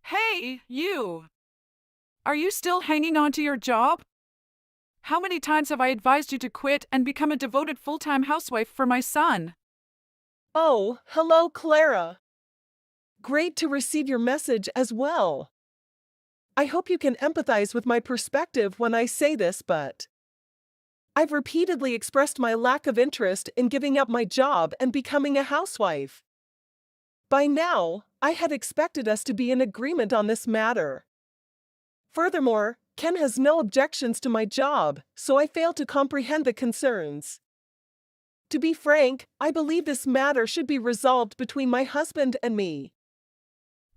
Hey, you! Are you still hanging on to your job? How many times have I advised you to quit and become a devoted full-time housewife for my son? Oh, hello, Clara. Great to receive your message as well. I hope you can empathize with my perspective when I say this, but I've repeatedly expressed my lack of interest in giving up my job and becoming a housewife. By now, I had expected us to be in agreement on this matter. Furthermore, Ken has no objections to my job, so I fail to comprehend the concerns. To be frank, I believe this matter should be resolved between my husband and me.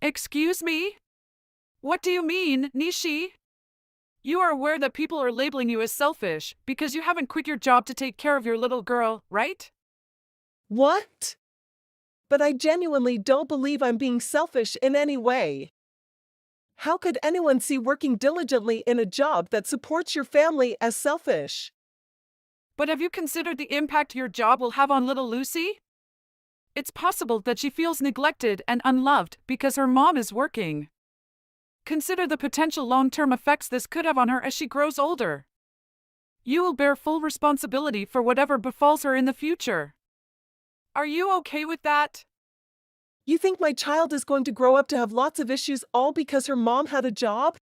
Excuse me? What do you mean, Nishi? You are aware that people are labeling you as selfish because you haven't quit your job to take care of your little girl, right? What? But I genuinely don't believe I'm being selfish in any way. How could anyone see working diligently in a job that supports your family as selfish? But have you considered the impact your job will have on little Lucy? It's possible that she feels neglected and unloved because her mom is working. Consider the potential long-term effects this could have on her as she grows older. You will bear full responsibility for whatever befalls her in the future. Are you okay with that? You think my child is going to grow up to have lots of issues all because her mom had a job?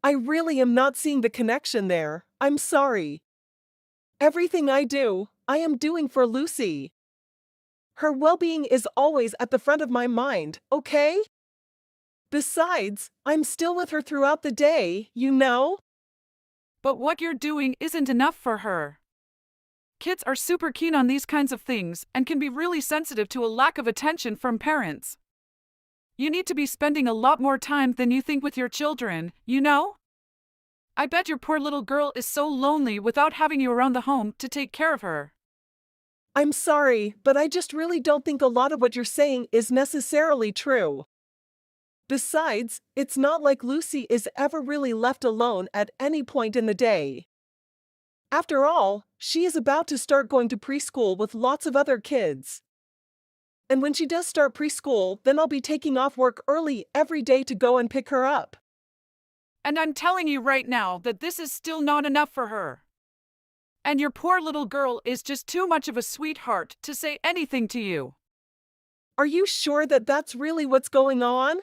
I really am not seeing the connection there. I'm sorry. Everything I do, I am doing for Lucy. Her well-being is always at the front of my mind, okay? Besides, I'm still with her throughout the day, you know? But what you're doing isn't enough for her. Kids are super keen on these kinds of things and can be really sensitive to a lack of attention from parents. You need to be spending a lot more time than you think with your children, you know? I bet your poor little girl is so lonely without having you around the home to take care of her. I'm sorry, but I just really don't think a lot of what you're saying is necessarily true. Besides, it's not like Lucy is ever really left alone at any point in the day. After all, she is about to start going to preschool with lots of other kids. And when she does start preschool, then I'll be taking off work early every day to go and pick her up. And I'm telling you right now that this is still not enough for her. And your poor little girl is just too much of a sweetheart to say anything to you. Are you sure that that's really what's going on?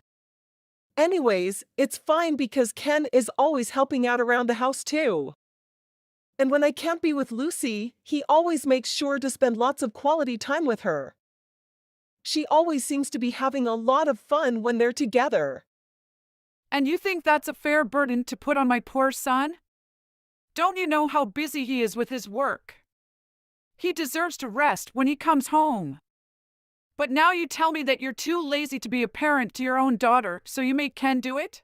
Anyways, it's fine because Ken is always helping out around the house too. And when I can't be with Lucy, he always makes sure to spend lots of quality time with her. She always seems to be having a lot of fun when they're together. And you think that's a fair burden to put on my poor son? Don't you know how busy he is with his work? He deserves to rest when he comes home. But now you tell me that you're too lazy to be a parent to your own daughter, so you make Ken do it?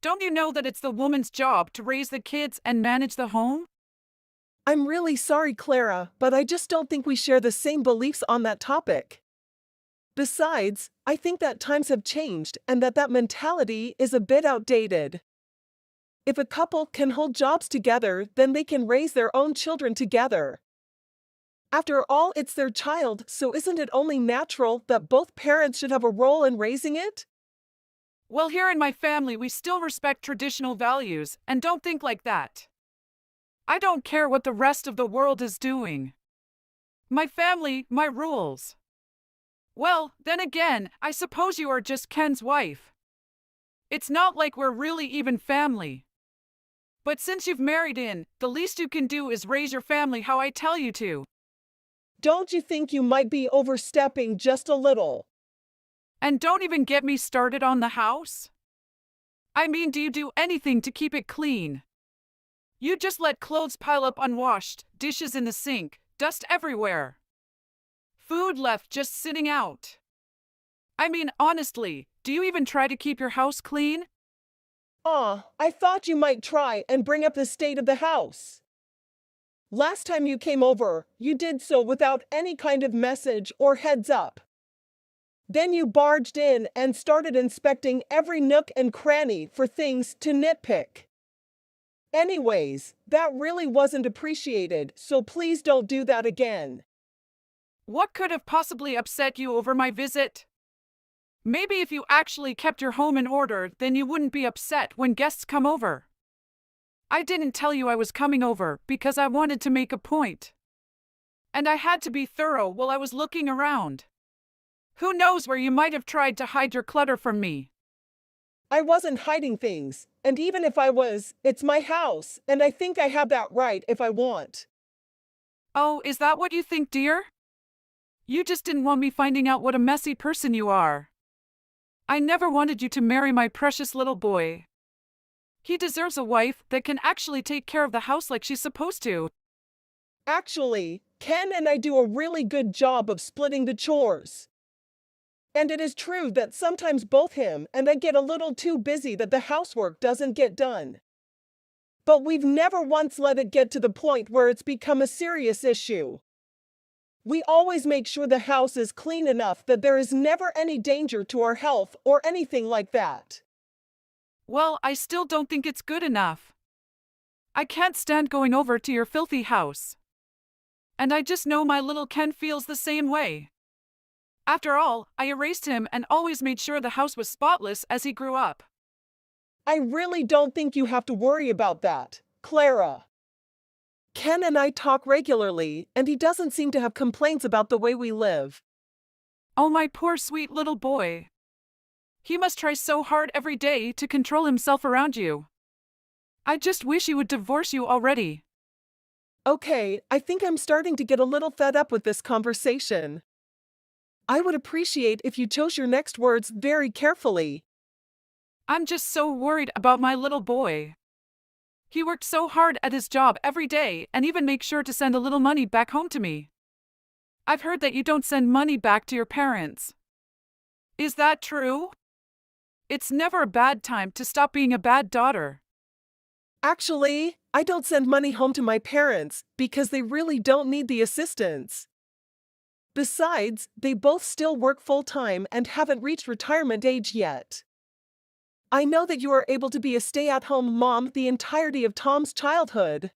Don't you know that it's the woman's job to raise the kids and manage the home? I'm really sorry, Clara, but I just don't think we share the same beliefs on that topic. Besides, I think that times have changed and that mentality is a bit outdated. If a couple can hold jobs together, then they can raise their own children together. After all, it's their child, so isn't it only natural that both parents should have a role in raising it? Well, here in my family, we still respect traditional values and don't think like that. I don't care what the rest of the world is doing. My family, my rules. Well, then again, I suppose you are just Ken's wife. It's not like we're really even family. But since you've married in, the least you can do is raise your family how I tell you to. Don't you think you might be overstepping just a little? And don't even get me started on the house. I mean, do you do anything to keep it clean? You just let clothes pile up unwashed, dishes in the sink, dust everywhere. Food left just sitting out. I mean, honestly, do you even try to keep your house clean? I thought you might try and bring up the state of the house. Last time you came over, you did so without any kind of message or heads up. Then you barged in and started inspecting every nook and cranny for things to nitpick. Anyways, that really wasn't appreciated, so please don't do that again. What could have possibly upset you over my visit? Maybe if you actually kept your home in order, then you wouldn't be upset when guests come over. I didn't tell you I was coming over because I wanted to make a point. And I had to be thorough while I was looking around. Who knows where you might have tried to hide your clutter from me? I wasn't hiding things, and even if I was, it's my house, and I think I have that right if I want. Oh, is that what you think, dear? You just didn't want me finding out what a messy person you are. I never wanted you to marry my precious little boy. He deserves a wife that can actually take care of the house like she's supposed to. Actually, Ken and I do a really good job of splitting the chores. And it is true that sometimes both him and I get a little too busy that the housework doesn't get done. But we've never once let it get to the point where it's become a serious issue. We always make sure the house is clean enough that there is never any danger to our health or anything like that. Well, I still don't think it's good enough. I can't stand going over to your filthy house. And I just know my little Ken feels the same way. After all, I erased him and always made sure the house was spotless as he grew up. I really don't think you have to worry about that, Clara. Ken and I talk regularly, and he doesn't seem to have complaints about the way we live. Oh, my poor sweet little boy. He must try so hard every day to control himself around you. I just wish he would divorce you already. Okay, I think I'm starting to get a little fed up with this conversation. I would appreciate if you chose your next words very carefully. I'm just so worried about my little boy. He worked so hard at his job every day and even makes sure to send a little money back home to me. I've heard that you don't send money back to your parents. Is that true? It's never a bad time to stop being a bad daughter. Actually, I don't send money home to my parents because they really don't need the assistance. Besides, they both still work full-time and haven't reached retirement age yet. I know that you are able to be a stay-at-home mom the entirety of Tom's childhood.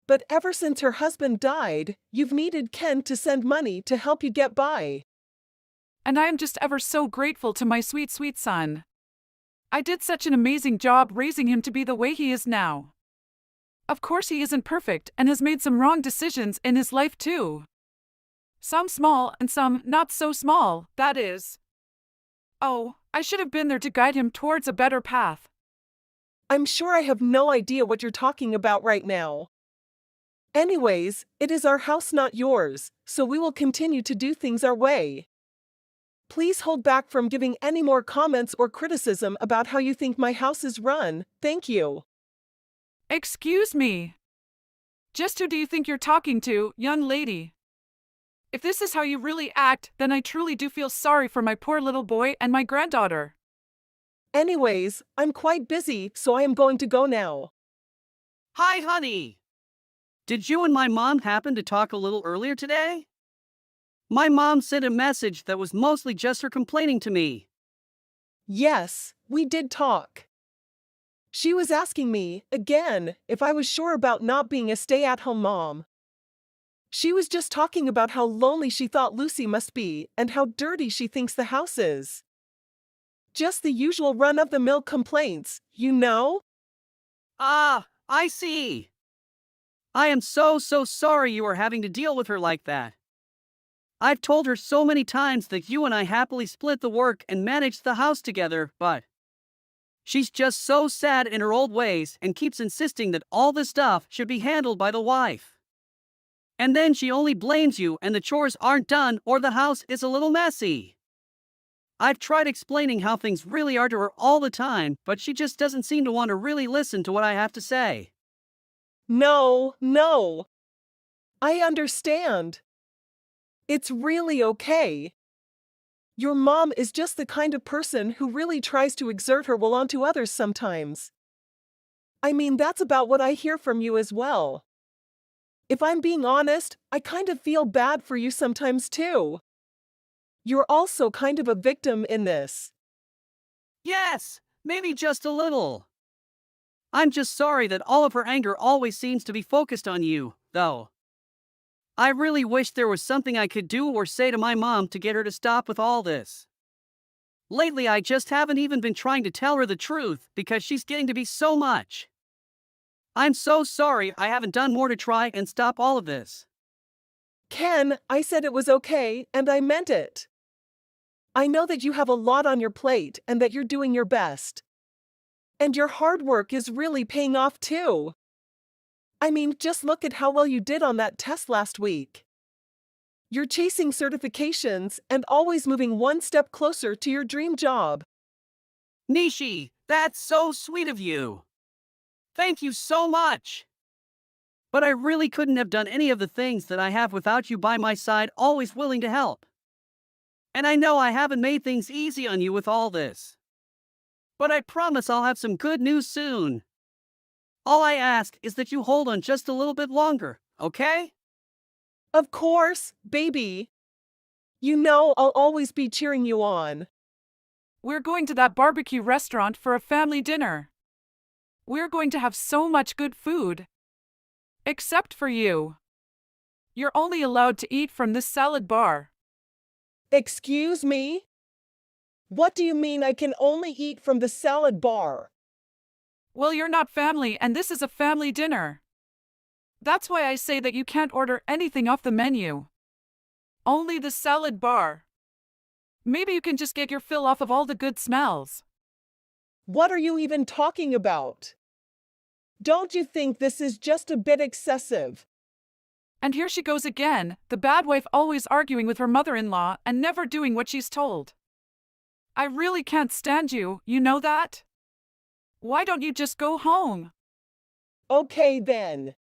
But ever since her husband died, you've needed Ken to send money to help you get by. And I am just ever so grateful to my sweet, sweet son. I did such an amazing job raising him to be the way he is now. Of course he isn't perfect and has made some wrong decisions in his life too. Some small and some not so small, that is. Oh, I should have been there to guide him towards a better path. I'm sure I have no idea what you're talking about right now. Anyways, it is our house, not yours, so we will continue to do things our way. Please hold back from giving any more comments or criticism about how you think my house is run, thank you. Excuse me. Just who do you think you're talking to, young lady? If this is how you really act, then I truly do feel sorry for my poor little boy and my granddaughter. Anyways, I'm quite busy, so I am going to go now. Hi, honey. Did you and my mom happen to talk a little earlier today? My mom sent a message that was mostly just her complaining to me. Yes, we did talk. She was asking me, again, if I was sure about not being a stay-at-home mom. She was just talking about how lonely she thought Lucy must be and how dirty she thinks the house is. Just the usual run-of-the-mill complaints, you know? Ah, I see. I am so sorry you are having to deal with her like that. I've told her so many times that you and I happily split the work and managed the house together, but she's just so sad in her old ways and keeps insisting that all the stuff should be handled by the wife. And then she only blames you and the chores aren't done or the house is a little messy. I've tried explaining how things really are to her all the time, but she just doesn't seem to want to really listen to what I have to say. No. I understand. It's really okay. Your mom is just the kind of person who really tries to exert her will onto others sometimes. I mean, that's about what I hear from you as well. If I'm being honest, I kind of feel bad for you sometimes too. You're also kind of a victim in this. Yes, maybe just a little. I'm just sorry that all of her anger always seems to be focused on you, though. I really wish there was something I could do or say to my mom to get her to stop with all this. Lately, I just haven't even been trying to tell her the truth because she's getting to be so much. I'm so sorry I haven't done more to try and stop all of this. Ken, I said it was okay, and I meant it. I know that you have a lot on your plate and that you're doing your best. And your hard work is really paying off too. I mean, just look at how well you did on that test last week. You're chasing certifications and always moving one step closer to your dream job. Nishi, that's so sweet of you. Thank you so much. But I really couldn't have done any of the things that I have without you by my side, always willing to help. And I know I haven't made things easy on you with all this. But I promise I'll have some good news soon. All I ask is that you hold on just a little bit longer, okay? Of course, baby. You know I'll always be cheering you on. We're going to that barbecue restaurant for a family dinner. We're going to have so much good food. Except for you. You're only allowed to eat from this salad bar. Excuse me? What do you mean I can only eat from the salad bar? Well, you're not family and this is a family dinner. That's why I say that you can't order anything off the menu. Only the salad bar. Maybe you can just get your fill off of all the good smells. What are you even talking about? Don't you think this is just a bit excessive? And here she goes again, the bad wife always arguing with her mother-in-law and never doing what she's told. I really can't stand you, you know that? Why don't you just go home? Okay then.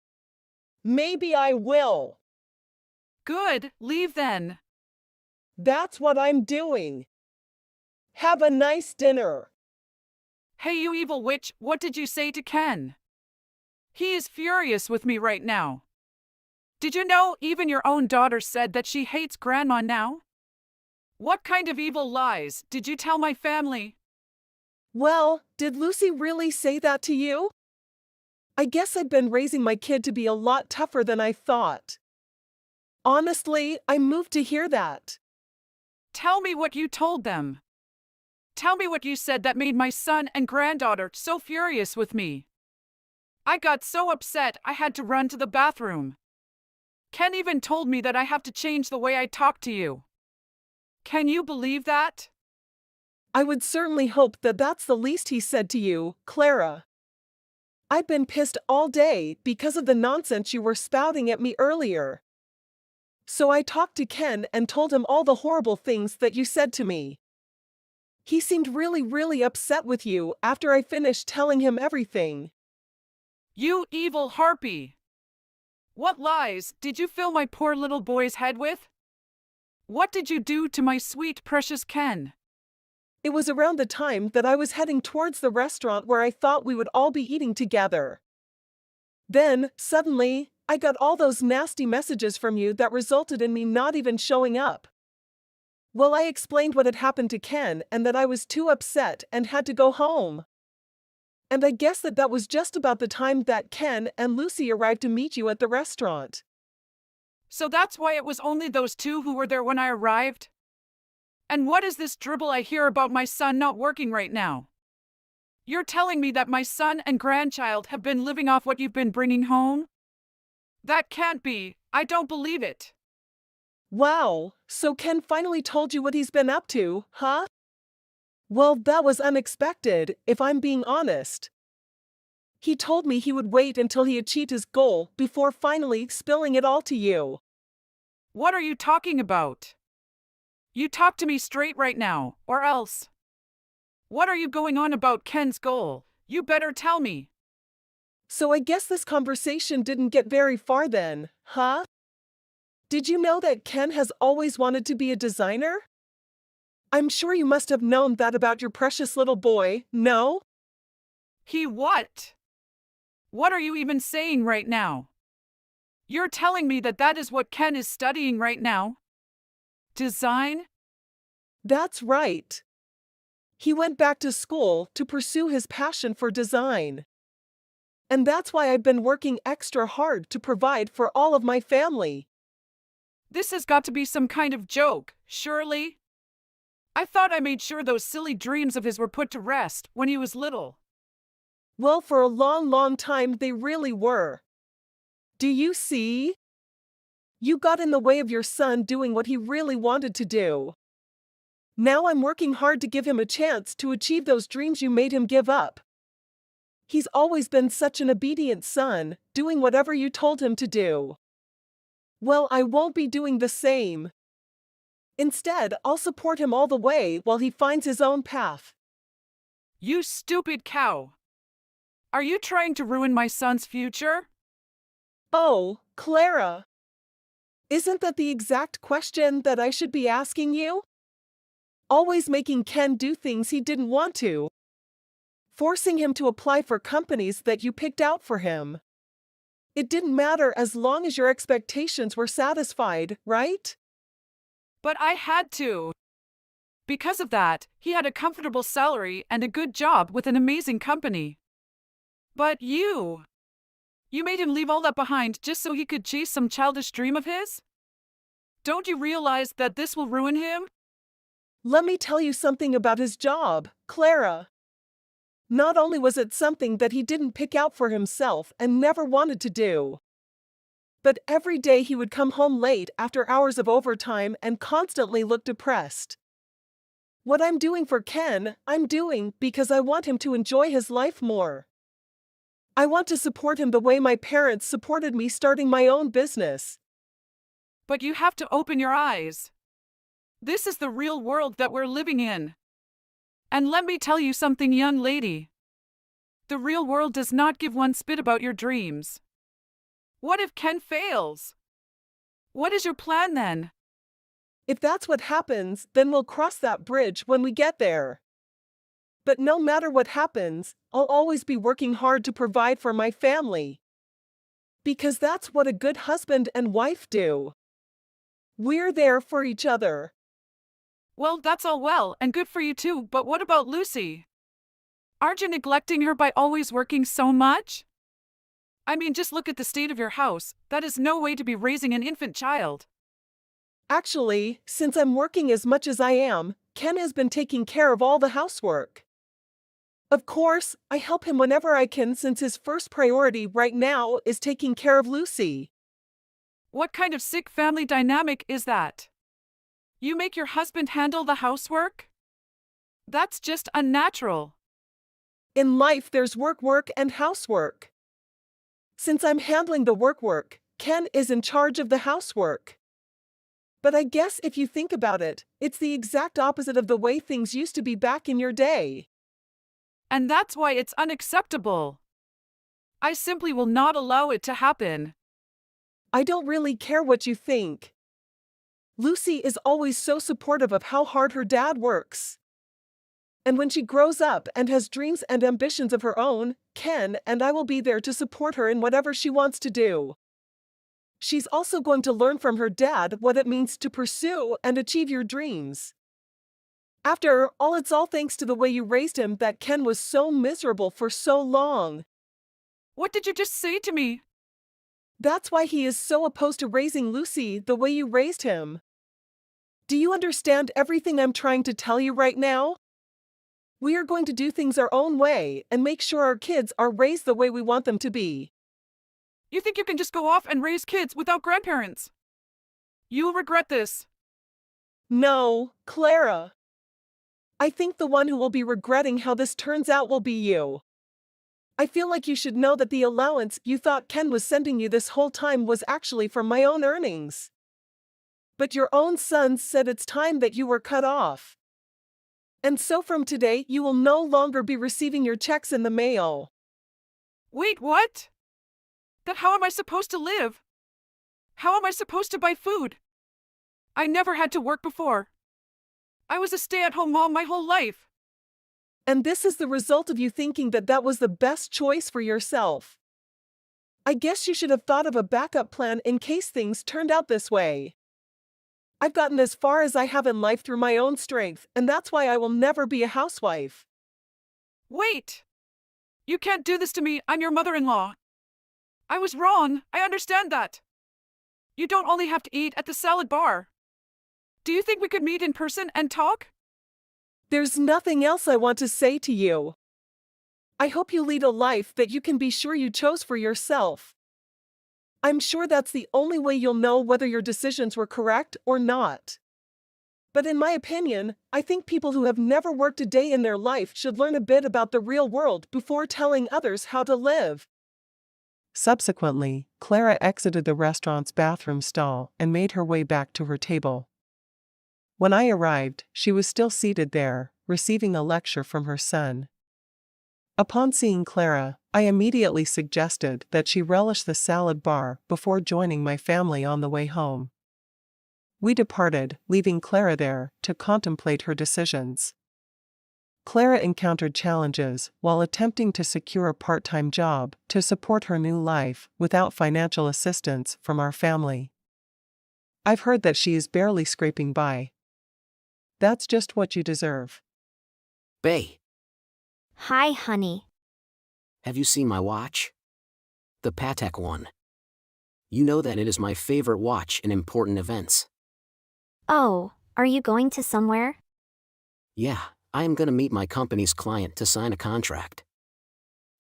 Maybe I will. Good, leave then. That's what I'm doing. Have a nice dinner. Hey, you evil witch, what did you say to Ken? He is furious with me right now. Did you know even your own daughter said that she hates Grandma now? What kind of evil lies did you tell my family? Well, did Lucy really say that to you? I guess I've been raising my kid to be a lot tougher than I thought. Honestly, I'm moved to hear that. Tell me what you told them. Tell me what you said that made my son and granddaughter so furious with me. I got so upset I had to run to the bathroom. Ken even told me that I have to change the way I talk to you. Can you believe that? I would certainly hope that that's the least he said to you, Clara. I've been pissed all day because of the nonsense you were spouting at me earlier. So I talked to Ken and told him all the horrible things that you said to me. He seemed really upset with you after I finished telling him everything. You evil harpy! What lies did you fill my poor little boy's head with? What did you do to my sweet precious Ken? It was around the time that I was heading towards the restaurant where I thought we would all be eating together. Then, suddenly, I got all those nasty messages from you that resulted in me not even showing up. Well, I explained what had happened to Ken and that I was too upset and had to go home. And I guess that was just about the time that Ken and Lucy arrived to meet you at the restaurant. So that's why it was only those two who were there when I arrived? And what is this dribble I hear about my son not working right now? You're telling me that my son and grandchild have been living off what you've been bringing home? That can't be. I don't believe it. Wow, so Ken finally told you what he's been up to, huh? Well, that was unexpected, if I'm being honest. He told me he would wait until he achieved his goal before finally spilling it all to you. What are you talking about? You talk to me straight right now, or else. What are you going on about Ken's goal? You better tell me. So I guess this conversation didn't get very far then, huh? Did you know that Ken has always wanted to be a designer? I'm sure you must have known that about your precious little boy, no? He what? What are you even saying right now? You're telling me that that is what Ken is studying right now? Design? That's right. He went back to school to pursue his passion for design. And that's why I've been working extra hard to provide for all of my family. This has got to be some kind of joke, surely? I thought I made sure those silly dreams of his were put to rest when he was little. Well, for a long, long time they really were. Do you see? You got in the way of your son doing what he really wanted to do. Now I'm working hard to give him a chance to achieve those dreams you made him give up. He's always been such an obedient son, doing whatever you told him to do. Well, I won't be doing the same. Instead, I'll support him all the way while he finds his own path. You stupid cow. Are you trying to ruin my son's future? Oh, Clara. Isn't that the exact question that I should be asking you? Always making Ken do things he didn't want to. Forcing him to apply for companies that you picked out for him. It didn't matter as long as your expectations were satisfied, right? But I had to. Because of that, he had a comfortable salary and a good job with an amazing company. But you made him leave all that behind just so he could chase some childish dream of his? Don't you realize that this will ruin him? Let me tell you something about his job, Clara. Not only was it something that he didn't pick out for himself and never wanted to do, but every day he would come home late after hours of overtime and constantly look depressed. What I'm doing for Ken, I'm doing because I want him to enjoy his life more. I want to support him the way my parents supported me starting my own business. But you have to open your eyes. This is the real world that we're living in. And let me tell you something, young lady. The real world does not give one spit about your dreams. What if Ken fails? What is your plan then? If that's what happens, then we'll cross that bridge when we get there. But no matter what happens, I'll always be working hard to provide for my family. Because that's what a good husband and wife do. We're there for each other. Well, that's all well and good for you too, but what about Lucy? Aren't you neglecting her by always working so much? I mean, just look at the state of your house. That is no way to be raising an infant child. Actually, since I'm working as much as I am, Ken has been taking care of all the housework. Of course, I help him whenever I can since his first priority right now is taking care of Lucy. What kind of sick family dynamic is that? You make your husband handle the housework? That's just unnatural. In life there's work, and housework. Since I'm handling the work, Ken is in charge of the housework. But I guess if you think about it, it's the exact opposite of the way things used to be back in your day. And that's why it's unacceptable. I simply will not allow it to happen. I don't really care what you think. Lucy is always so supportive of how hard her dad works. And when she grows up and has dreams and ambitions of her own, Ken and I will be there to support her in whatever she wants to do. She's also going to learn from her dad what it means to pursue and achieve your dreams. After all, it's all thanks to the way you raised him that Ken was so miserable for so long. What did you just say to me? That's why he is so opposed to raising Lucy the way you raised him. Do you understand everything I'm trying to tell you right now? We are going to do things our own way and make sure our kids are raised the way we want them to be. You think you can just go off and raise kids without grandparents? You'll regret this. No, Clara. I think the one who will be regretting how this turns out will be you. I feel like you should know that the allowance you thought Ken was sending you this whole time was actually from my own earnings. But your own son said it's time that you were cut off. And so from today, you will no longer be receiving your checks in the mail. Wait, what? Then how am I supposed to live? How am I supposed to buy food? I never had to work before. I was a stay-at-home mom my whole life. And this is the result of you thinking that that was the best choice for yourself. I guess you should have thought of a backup plan in case things turned out this way. I've gotten as far as I have in life through my own strength, and that's why I will never be a housewife. Wait! You can't do this to me, I'm your mother-in-law. I was wrong, I understand that. You don't only have to eat at the salad bar. Do you think we could meet in person and talk? There's nothing else I want to say to you. I hope you lead a life that you can be sure you chose for yourself. I'm sure that's the only way you'll know whether your decisions were correct or not. But in my opinion, I think people who have never worked a day in their life should learn a bit about the real world before telling others how to live. Subsequently, Clara exited the restaurant's bathroom stall and made her way back to her table. When I arrived, she was still seated there, receiving a lecture from her son. Upon seeing Clara, I immediately suggested that she relish the salad bar before joining my family on the way home. We departed, leaving Clara there to contemplate her decisions. Clara encountered challenges while attempting to secure a part-time job to support her new life without financial assistance from our family. I've heard that she is barely scraping by. That's just what you deserve. Bae, Hi, honey. have you seen my watch? The Patek one. You know that it is my favorite watch in important events. Oh, are you going to somewhere? Yeah, I am gonna meet my company's client to sign a contract.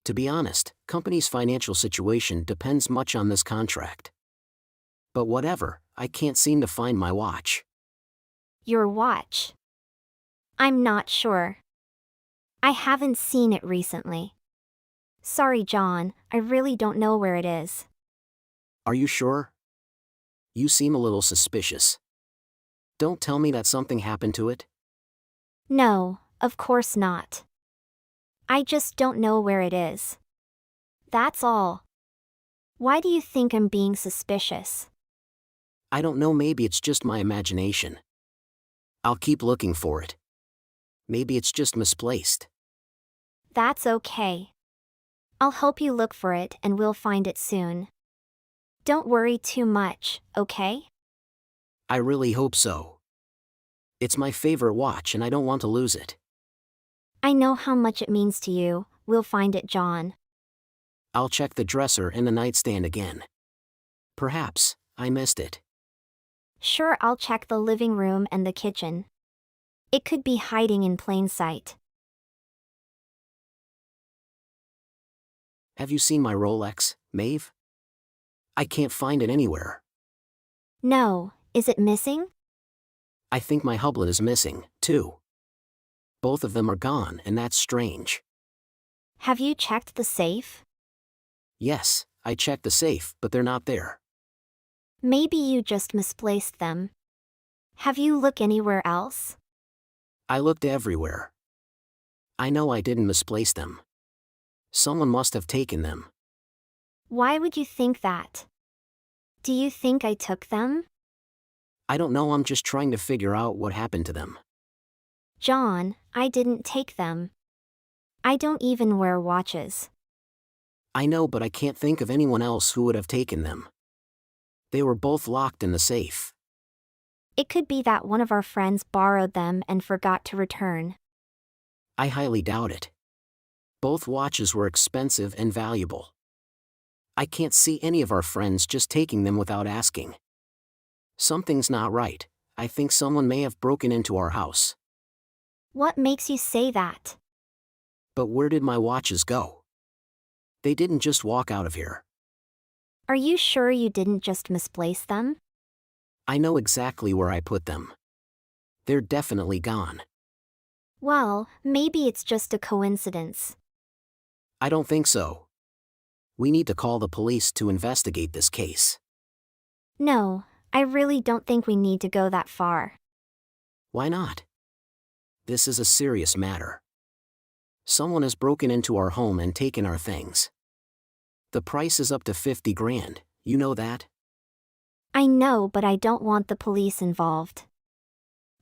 To be honest, company's financial situation depends much on this contract. But whatever, I can't seem to find my watch. Your watch. I'm not sure. I haven't seen it recently. Sorry, John, I really don't know where it is. Are you sure? You seem a little suspicious. Don't tell me that something happened to it. No, of course not. I just don't know where it is. That's all. Why do you think I'm being suspicious? I don't know, maybe it's just my imagination. I'll keep looking for it. Maybe it's just misplaced. That's okay. I'll help you look for it and we'll find it soon. Don't worry too much, okay? I really hope so. It's my favorite watch and I don't want to lose it. I know how much it means to you. We'll find it, John. I'll check the dresser and the nightstand again. Perhaps I missed it. Sure, I'll check the living room and the kitchen. It could be hiding in plain sight. Have you seen my Rolex, Maeve? I can't find it anywhere. No, is it missing? I think my hublet is missing, too. Both of them are gone and that's strange. Have you checked the safe? Yes, I checked the safe, but they're not there. Maybe you just misplaced them. Have you looked anywhere else? I looked everywhere. I know I didn't misplace them. Someone must have taken them. Why would you think that? Do you think I took them? I don't know, I'm just trying to figure out what happened to them. John, I didn't take them. I don't even wear watches. I know, but I can't think of anyone else who would have taken them. They were both locked in the safe. It could be that one of our friends borrowed them and forgot to return. I highly doubt it. Both watches were expensive and valuable. I can't see any of our friends just taking them without asking. Something's not right. I think someone may have broken into our house. What makes you say that? But where did my watches go? They didn't just walk out of here. Are you sure you didn't just misplace them? I know exactly where I put them. They're definitely gone. Well, maybe it's just a coincidence. I don't think so. We need to call the police to investigate this case. No, I really don't think we need to go that far. Why not? This is a serious matter. Someone has broken into our home and taken our things. The price is up to 50 grand, you know that? I know, but I don't want the police involved.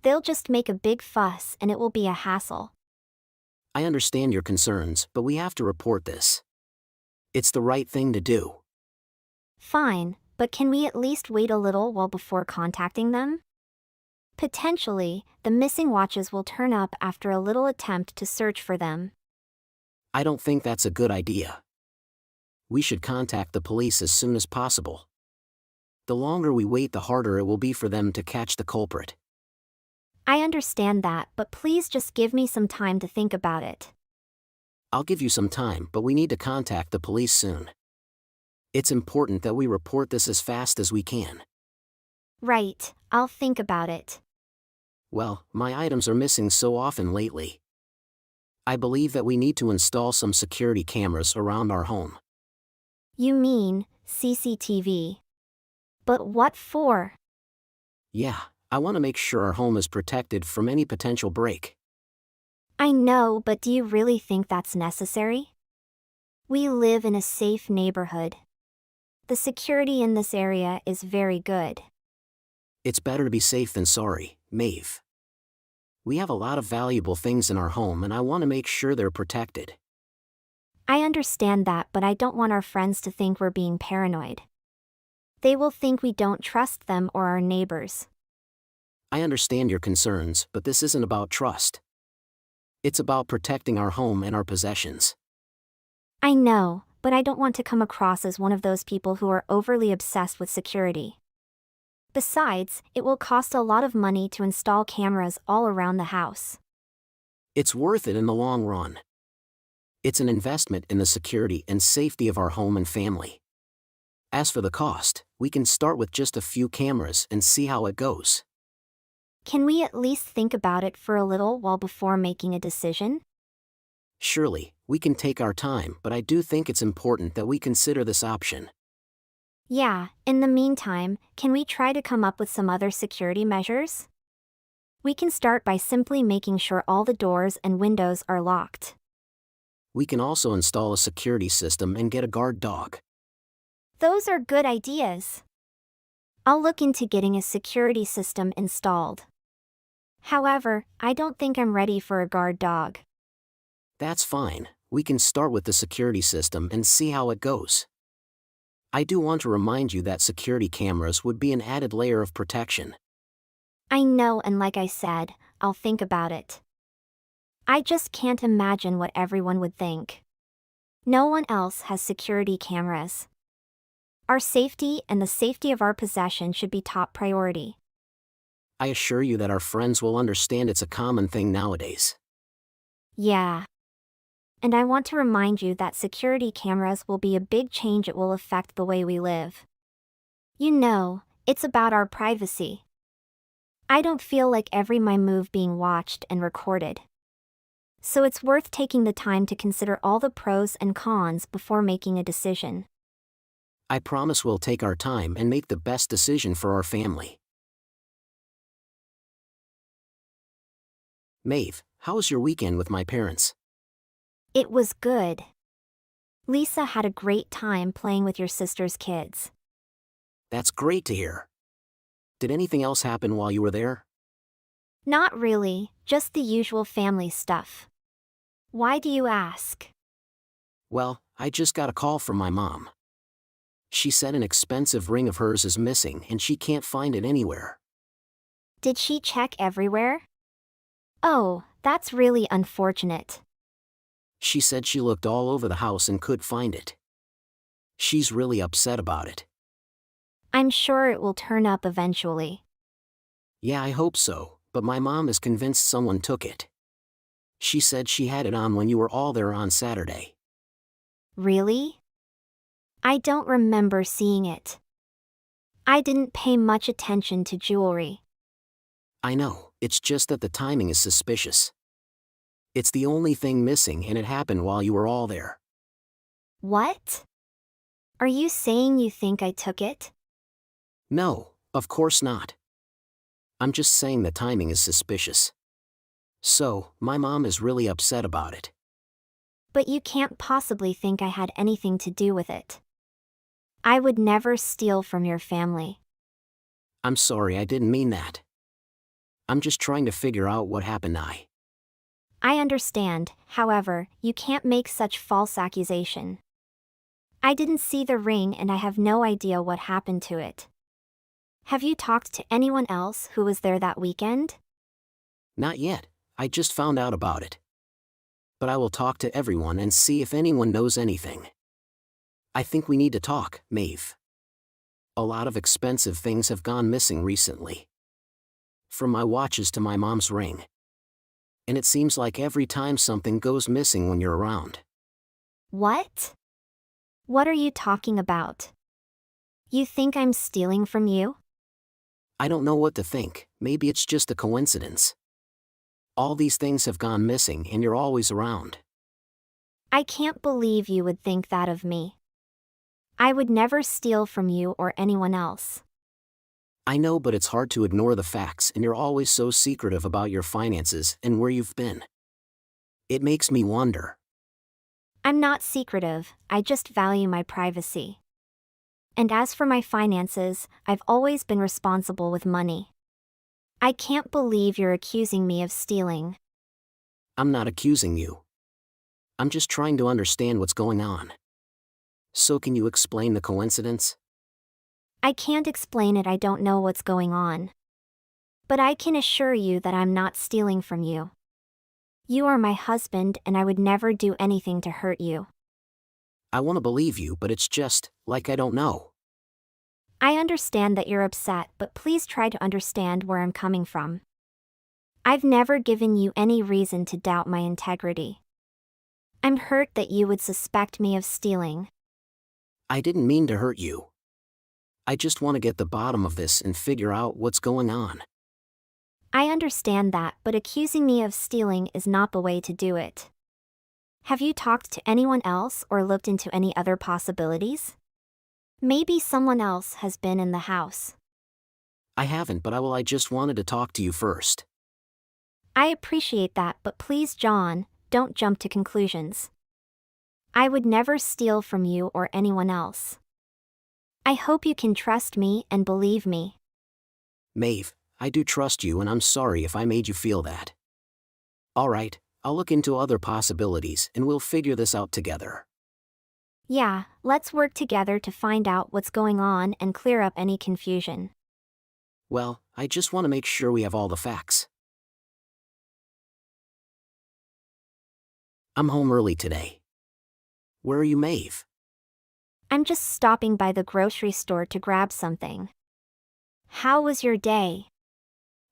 They'll just make a big fuss and it will be a hassle. I understand your concerns, but we have to report this. It's the right thing to do. Fine, but can we at least wait a little while before contacting them? Potentially, the missing watches will turn up after a little attempt to search for them. I don't think that's a good idea. We should contact the police as soon as possible. The longer we wait, the harder it will be for them to catch the culprit. I understand that, but please just give me some time to think about it. I'll give you some time, but we need to contact the police soon. It's important that we report this as fast as we can. Right, I'll think about it. Well, my items are missing so often lately. I believe that we need to install some security cameras around our home. You mean CCTV? But what for? Yeah, I want to make sure our home is protected from any potential break. I know, but do you really think that's necessary? We live in a safe neighborhood. The security in this area is very good. It's better to be safe than sorry, Maeve. We have a lot of valuable things in our home and I want to make sure they're protected. I understand that, but I don't want our friends to think we're being paranoid. They will think we don't trust them or our neighbors. I understand your concerns, but this isn't about trust. It's about protecting our home and our possessions. I know, but I don't want to come across as one of those people who are overly obsessed with security. Besides, it will cost a lot of money to install cameras all around the house. It's worth it in the long run. It's an investment in the security and safety of our home and family. As for the cost, we can start with just a few cameras and see how it goes. Can we at least think about it for a little while before making a decision? Surely, we can take our time, but I do think it's important that we consider this option. Yeah, in the meantime, can we try to come up with some other security measures? We can start by simply making sure all the doors and windows are locked. We can also install a security system and get a guard dog. Those are good ideas. I'll look into getting a security system installed. However, I don't think I'm ready for a guard dog. That's fine, we can start with the security system and see how it goes. I do want to remind you that security cameras would be an added layer of protection. I know, and like I said, I'll think about it. I just can't imagine what everyone would think. No one else has security cameras. Our safety and the safety of our possession should be top priority. I assure you that our friends will understand it's a common thing nowadays. Yeah. And I want to remind you that security cameras will be a big change. It will affect the way we live. You know, it's about our privacy. I don't feel like every my move being watched and recorded. So it's worth taking the time to consider all the pros and cons before making a decision. I promise we'll take our time and make the best decision for our family. Maeve, how was your weekend with my parents? It was good. Lisa had a great time playing with your sister's kids. That's great to hear. Did anything else happen while you were there? Not really, just the usual family stuff. Why do you ask? Well, I just got a call from my mom. She said an expensive ring of hers is missing and she can't find it anywhere. Did she check everywhere? Oh, that's really unfortunate. She said she looked all over the house and could find it. She's really upset about it. I'm sure it will turn up eventually. Yeah, I hope so, but my mom is convinced someone took it. She said she had it on when you were all there on Saturday. Really? I don't remember seeing it. I didn't pay much attention to jewelry. I know, it's just that the timing is suspicious. It's the only thing missing and it happened while you were all there. What? Are you saying you think I took it? No, of course not. I'm just saying the timing is suspicious. So, my mom is really upset about it. But you can't possibly think I had anything to do with it. I would never steal from your family. I'm sorry, I didn't mean that. I'm just trying to figure out what happened. I understand, however, you can't make such false accusation. I didn't see the ring and I have no idea what happened to it. Have you talked to anyone else who was there that weekend? Not yet, I just found out about it. But I will talk to everyone and see if anyone knows anything. I think we need to talk, Maeve. A lot of expensive things have gone missing recently. From my watches to my mom's ring. And it seems like every time something goes missing when you're around. What? What are you talking about? You think I'm stealing from you? I don't know what to think, maybe it's just a coincidence. All these things have gone missing and you're always around. I can't believe you would think that of me. I would never steal from you or anyone else. I know, but it's hard to ignore the facts, and you're always so secretive about your finances and where you've been. It makes me wonder. I'm not secretive, I just value my privacy. And as for my finances, I've always been responsible with money. I can't believe you're accusing me of stealing. I'm not accusing you. I'm just trying to understand what's going on. So can you explain the coincidence? I can't explain it, I don't know what's going on. But I can assure you that I'm not stealing from you. You are my husband and I would never do anything to hurt you. I want to believe you, but it's just, like I don't know. I understand that you're upset, but please try to understand where I'm coming from. I've never given you any reason to doubt my integrity. I'm hurt that you would suspect me of stealing. I didn't mean to hurt you. I just want to get the bottom of this and figure out what's going on. I understand that, but accusing me of stealing is not the way to do it. Have you talked to anyone else or looked into any other possibilities? Maybe someone else has been in the house. I haven't, but I just wanted to talk to you first. I appreciate that, but please, John, don't jump to conclusions. I would never steal from you or anyone else. I hope you can trust me and believe me. Maeve, I do trust you and I'm sorry if I made you feel that. Alright, I'll look into other possibilities and we'll figure this out together. Yeah, let's work together to find out what's going on and clear up any confusion. Well, I just want to make sure we have all the facts. I'm home early today. Where are you, Maeve? I'm just stopping by the grocery store to grab something. How was your day?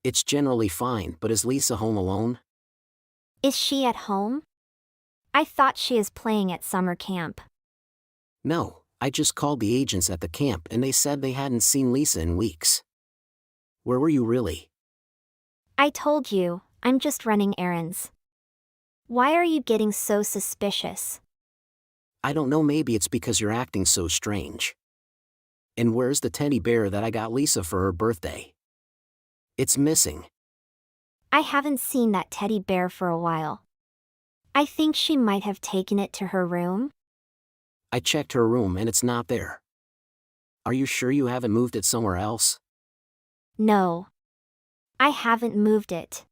It's generally fine, but is Lisa home alone? Is she at home? I thought she is playing at summer camp. No, I just called the agents at the camp and they said they hadn't seen Lisa in weeks. Where were you really? I told you, I'm just running errands. Why are you getting so suspicious? I don't know, maybe it's because you're acting so strange. And where's the teddy bear that I got Lisa for her birthday? It's missing. I haven't seen that teddy bear for a while. I think she might have taken it to her room. I checked her room and it's not there. Are you sure you haven't moved it somewhere else? No. I haven't moved it.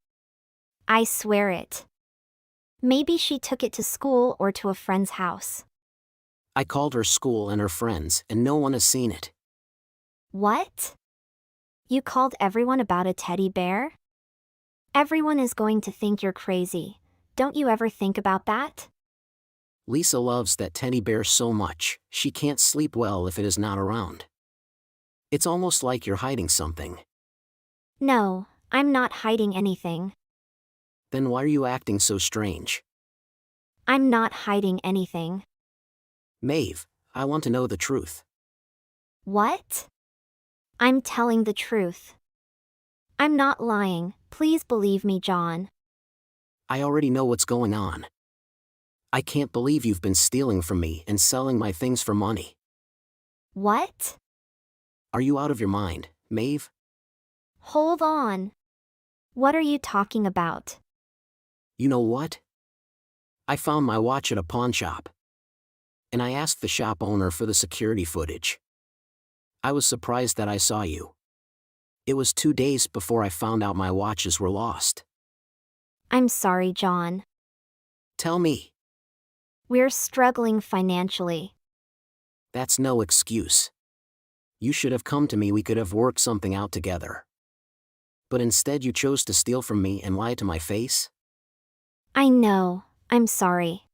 I swear it. Maybe she took it to school or to a friend's house. I called her school and her friends and no one has seen it. What? You called everyone about a teddy bear? Everyone is going to think you're crazy. Don't you ever think about that? Lisa loves that teddy bear so much, she can't sleep well if it is not around. It's almost like you're hiding something. No, I'm not hiding anything. Then why are you acting so strange? I'm not hiding anything. Maeve, I want to know the truth. What? I'm telling the truth. I'm not lying, please believe me, John. I already know what's going on. I can't believe you've been stealing from me and selling my things for money. What? Are you out of your mind, Maeve? Hold on. What are you talking about? You know what? I found my watch at a pawn shop. And I asked the shop owner for the security footage. I was surprised that I saw you. It was 2 days before I found out my watches were lost. I'm sorry, John. Tell me. We're struggling financially. That's no excuse. You should have come to me, we could have worked something out together. But instead you chose to steal from me and lie to my face? I know, I'm sorry.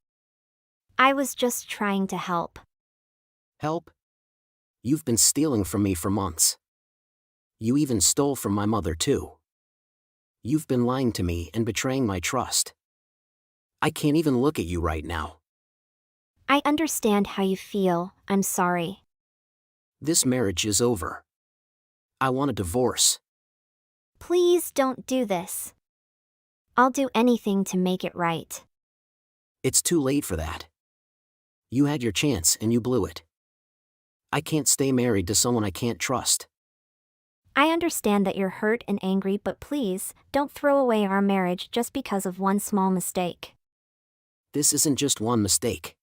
I was just trying to help. Help? You've been stealing from me for months. You even stole from my mother too. You've been lying to me and betraying my trust. I can't even look at you right now. I understand how you feel, I'm sorry. This marriage is over. I want a divorce. Please don't do this. I'll do anything to make it right. It's too late for that. You had your chance and you blew it. I can't stay married to someone I can't trust. I understand that you're hurt and angry, but please, don't throw away our marriage just because of one small mistake. This isn't just one mistake.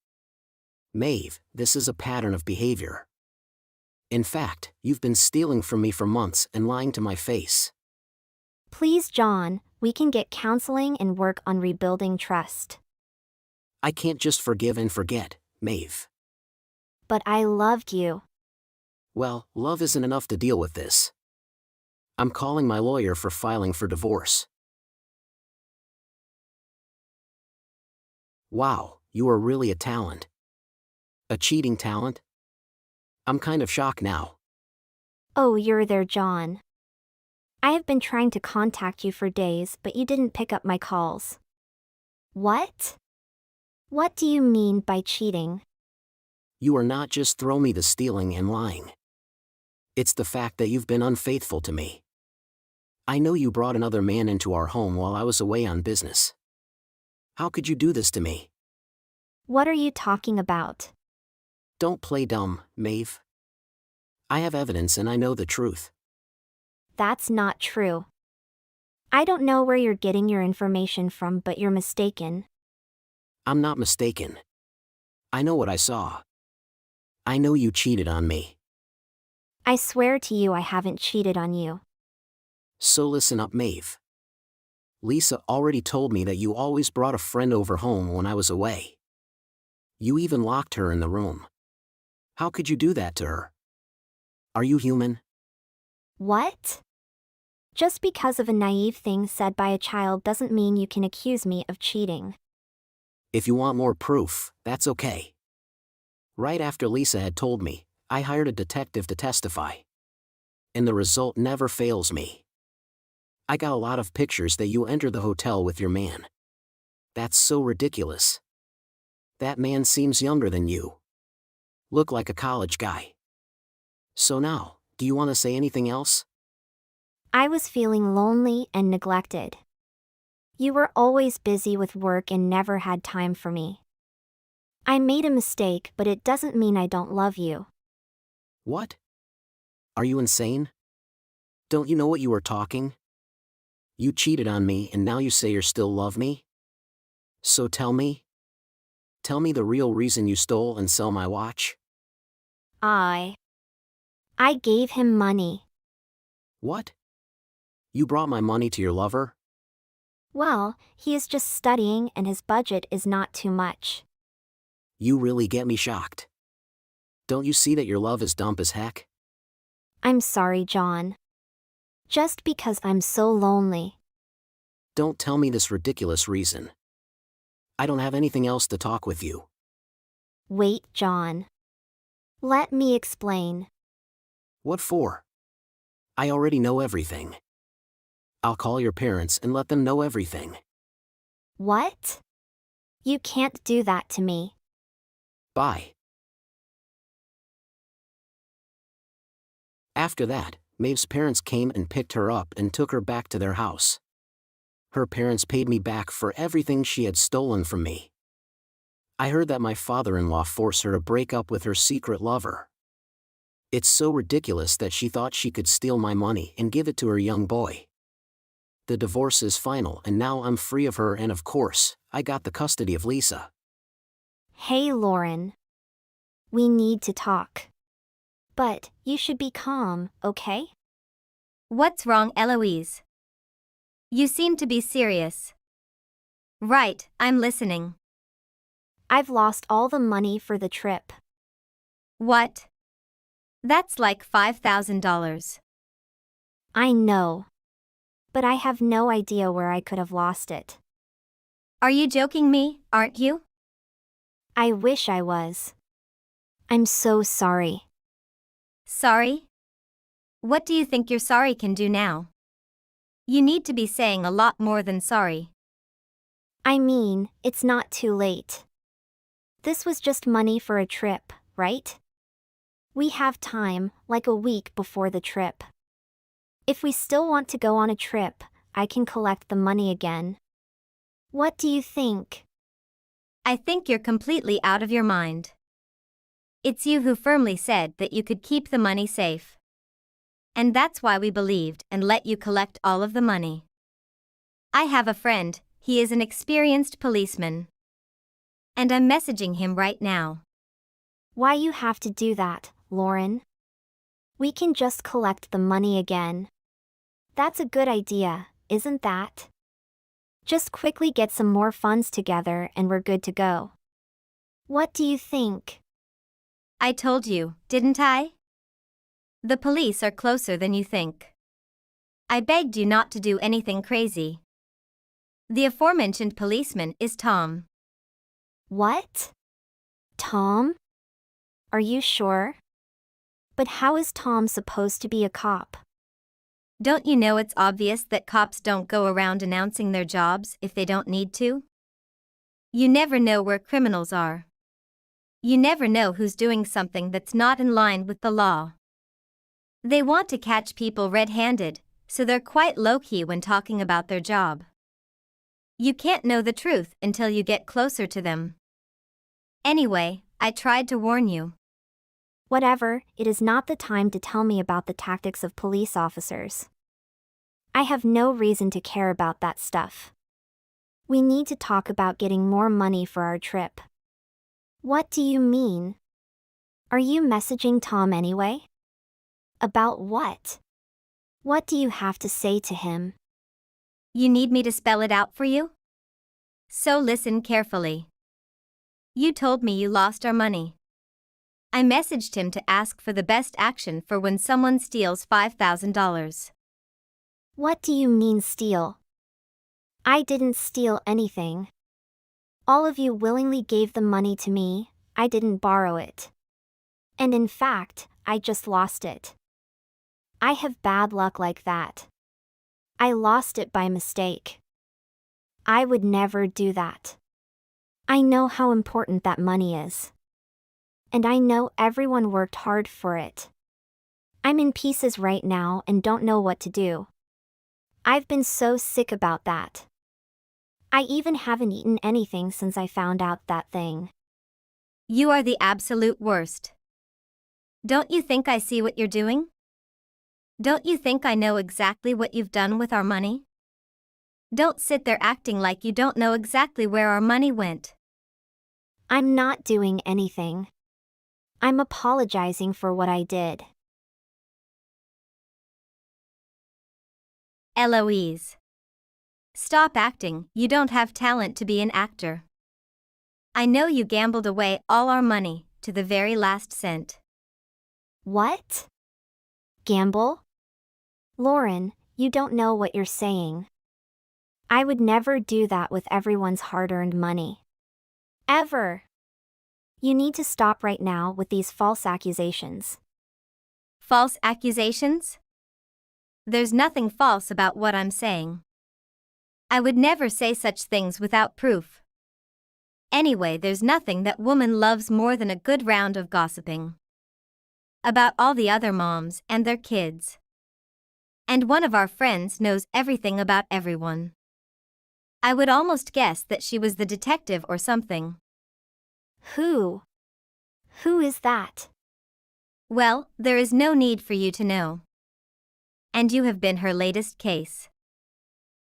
Maeve, this is a pattern of behavior. In fact, you've been stealing from me for months and lying to my face. Please, John, we can get counseling and work on rebuilding trust. I can't just forgive and forget, Maeve. But I loved you. Well, love isn't enough to deal with this. I'm calling my lawyer for filing for divorce. Wow, you are really a talent. A cheating talent? I'm kind of shocked now. Oh, you're there, John. I have been trying to contact you for days, but you didn't pick up my calls. What? What do you mean by cheating? You are not just throw me the stealing and lying. It's the fact that you've been unfaithful to me. I know you brought another man into our home while I was away on business. How could you do this to me? What are you talking about? Don't play dumb, Maeve. I have evidence and I know the truth. That's not true. I don't know where you're getting your information from, but you're mistaken. I'm not mistaken. I know what I saw. I know you cheated on me. I swear to you I haven't cheated on you. So listen up, Maeve. Lisa already told me that you always brought a friend over home when I was away. You even locked her in the room. How could you do that to her? Are you human? What? Just because of a naive thing said by a child doesn't mean you can accuse me of cheating. If you want more proof, that's okay. Right after Lisa had told me, I hired a detective to testify. And the result never fails me. I got a lot of pictures that you entered the hotel with your man. That's so ridiculous. That man seems younger than you. Look like a college guy. So now, do you want to say anything else? I was feeling lonely and neglected. You were always busy with work and never had time for me. I made a mistake, but it doesn't mean I don't love you. What? Are you insane? Don't you know what you are talking? You cheated on me and now you say you still love me? So tell me. Tell me the real reason you stole and sell my watch. I gave him money. What? You brought my money to your lover? Well, he is just studying and his budget is not too much. You really get me shocked. Don't you see that your love is dumb as heck? I'm sorry, John. Just because I'm so lonely. Don't tell me this ridiculous reason. I don't have anything else to talk with you. Wait, John. Let me explain. What for? I already know everything. I'll call your parents and let them know everything. What? You can't do that to me. Bye. After that, Maeve's parents came and picked her up and took her back to their house. Her parents paid me back for everything she had stolen from me. I heard that my father-in-law forced her to break up with her secret lover. It's so ridiculous that she thought she could steal my money and give it to her young boy. The divorce is final and now I'm free of her and of course, I got the custody of Lisa. Hey, Lauren. We need to talk. But you should be calm, okay? What's wrong, Eloise? You seem to be serious. Right, I'm listening. I've lost all the money for the trip. What? That's like $5,000. I know. But I have no idea where I could have lost it. Are you joking me, aren't you? I wish I was. I'm so sorry. Sorry? What do you think your sorry can do now? You need to be saying a lot more than sorry. I mean, it's not too late. This was just money for a trip, right? We have time, like a week before the trip. If we still want to go on a trip, I can collect the money again. What do you think? I think you're completely out of your mind. It's you who firmly said that you could keep the money safe. And that's why we believed and let you collect all of the money. I have a friend, he is an experienced policeman. And I'm messaging him right now. Why you have to do that, Lauren? We can just collect the money again. That's a good idea, isn't that? Just quickly get some more funds together and we're good to go. What do you think? I told you, didn't I? The police are closer than you think. I begged you not to do anything crazy. The aforementioned policeman is Tom. What? Tom? Are you sure? But how is Tom supposed to be a cop? Don't you know it's obvious that cops don't go around announcing their jobs if they don't need to? You never know where criminals are. You never know who's doing something that's not in line with the law. They want to catch people red-handed, so they're quite low-key when talking about their job. You can't know the truth until you get closer to them. Anyway, I tried to warn you. Whatever, it is not the time to tell me about the tactics of police officers. I have no reason to care about that stuff. We need to talk about getting more money for our trip. What do you mean? Are you messaging Tom anyway? About what? What do you have to say to him? You need me to spell it out for you? So listen carefully. You told me you lost our money. I messaged him to ask for the best action for when someone steals $5,000. What do you mean steal? I didn't steal anything. All of you willingly gave the money to me, I didn't borrow it. And in fact, I just lost it. I have bad luck like that. I lost it by mistake. I would never do that. I know how important that money is. And I know everyone worked hard for it. I'm in pieces right now and don't know what to do. I've been so sick about that. I even haven't eaten anything since I found out that thing. You are the absolute worst. Don't you think I see what you're doing? Don't you think I know exactly what you've done with our money? Don't sit there acting like you don't know exactly where our money went. I'm not doing anything. I'm apologizing for what I did. Eloise. Stop acting, you don't have talent to be an actor. I know you gambled away all our money, to the very last cent. What? Gamble? Lauren, you don't know what you're saying. I would never do that with everyone's hard-earned money. Ever. You need to stop right now with these false accusations. False accusations? There's nothing false about what I'm saying. I would never say such things without proof. Anyway, there's nothing that woman loves more than a good round of gossiping. About all the other moms and their kids. And one of our friends knows everything about everyone. I would almost guess that she was the detective or something. Who? Who is that? Well, there is no need for you to know. And you have been her latest case.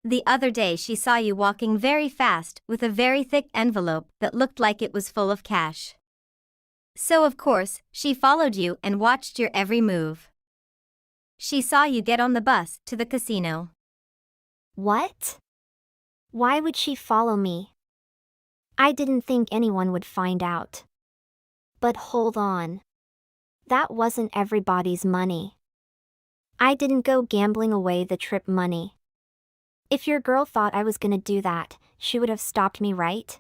The other day she saw you walking very fast with a very thick envelope that looked like it was full of cash. So of course, she followed you and watched your every move. She saw you get on the bus to the casino. What? Why would she follow me? I didn't think anyone would find out. But hold on. That wasn't everybody's money. I didn't go gambling away the trip money. If your girl thought I was gonna do that, she would have stopped me, right?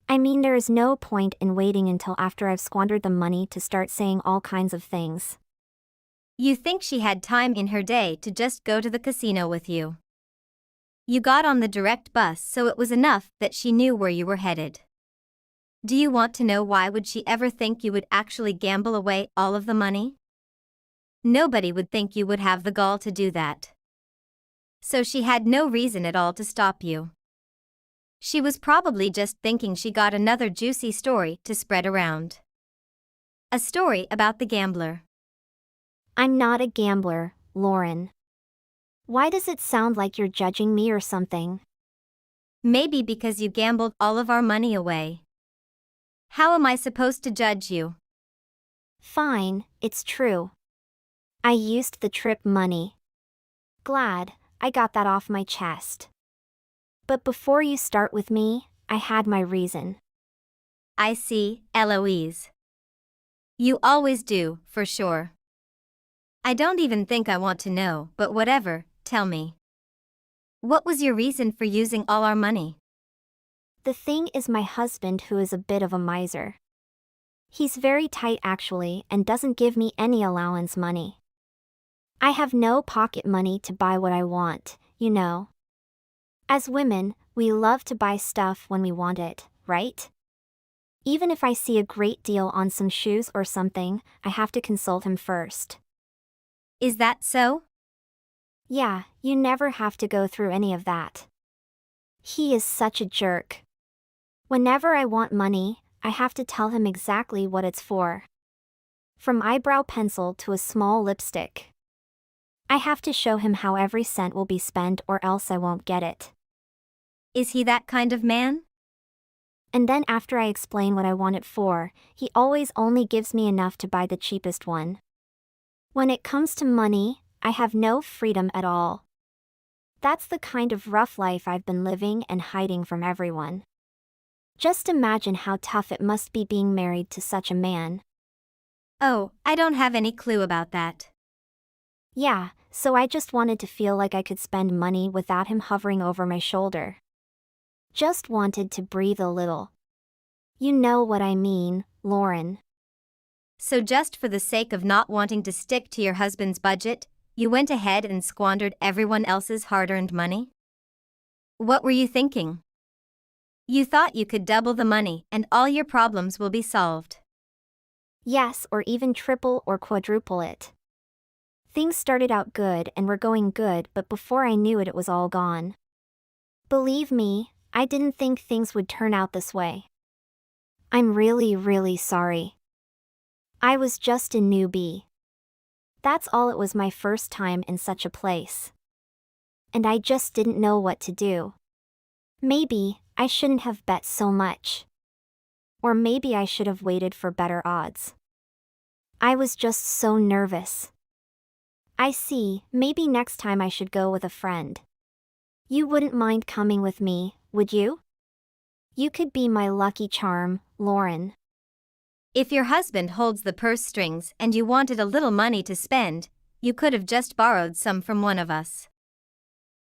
I mean, there is no point in waiting until after I've squandered the money to start saying all kinds of things. You think she had time in her day to just go to the casino with you. You got on the direct bus, so it was enough that she knew where you were headed. Do you want to know why would she ever think you would actually gamble away all of the money? Nobody would think you would have the gall to do that. So she had no reason at all to stop you. She was probably just thinking she got another juicy story to spread around. A story about the gambler. I'm not a gambler, Lauren. Why does it sound like you're judging me or something? Maybe because you gambled all of our money away. How am I supposed to judge you? Fine, it's true. I used the trip money. Glad I got that off my chest. But before you start with me, I had my reason. I see, Eloise. You always do, for sure. I don't even think I want to know, but whatever, tell me. What was your reason for using all our money? The thing is, my husband, who is a bit of a miser. He's very tight actually and doesn't give me any allowance money. I have no pocket money to buy what I want, you know. As women, we love to buy stuff when we want it, right? Even if I see a great deal on some shoes or something, I have to consult him first. Is that so? Yeah, you never have to go through any of that. He is such a jerk. Whenever I want money, I have to tell him exactly what it's for. From eyebrow pencil to a small lipstick. I have to show him how every cent will be spent or else I won't get it. Is he that kind of man? And then after I explain what I want it for, he always only gives me enough to buy the cheapest one. When it comes to money, I have no freedom at all. That's the kind of rough life I've been living and hiding from everyone. Just imagine how tough it must be being married to such a man. Oh, I don't have any clue about that. Yeah, so I just wanted to feel like I could spend money without him hovering over my shoulder. Just wanted to breathe a little. You know what I mean, Lauren. So just for the sake of not wanting to stick to your husband's budget, you went ahead and squandered everyone else's hard-earned money? What were you thinking? You thought you could double the money and all your problems will be solved. Yes, or even triple or quadruple it. Things started out good and were going good, but before I knew it, it was all gone. Believe me, I didn't think things would turn out this way. I'm really sorry. I was just a newbie. That's all. It was my first time in such a place. And I just didn't know what to do. Maybe I shouldn't have bet so much. Or maybe I should have waited for better odds. I was just so nervous. I see, maybe next time I should go with a friend. You wouldn't mind coming with me, would you? You could be my lucky charm, Lauren. If your husband holds the purse strings and you wanted a little money to spend, you could have just borrowed some from one of us.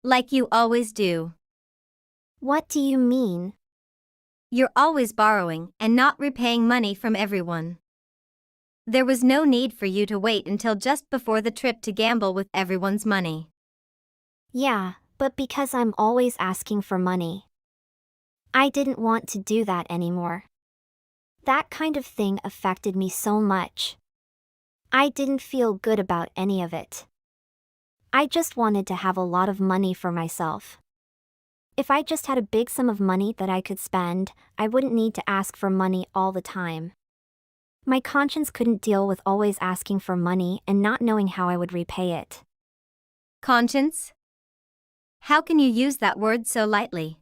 Like you always do. What do you mean? You're always borrowing and not repaying money from everyone. There was no need for you to wait until just before the trip to gamble with everyone's money. Yeah, but because I'm always asking for money. I didn't want to do that anymore. That kind of thing affected me so much. I didn't feel good about any of it. I just wanted to have a lot of money for myself. If I just had a big sum of money that I could spend, I wouldn't need to ask for money all the time. My conscience couldn't deal with always asking for money and not knowing how I would repay it. Conscience? How can you use that word so lightly?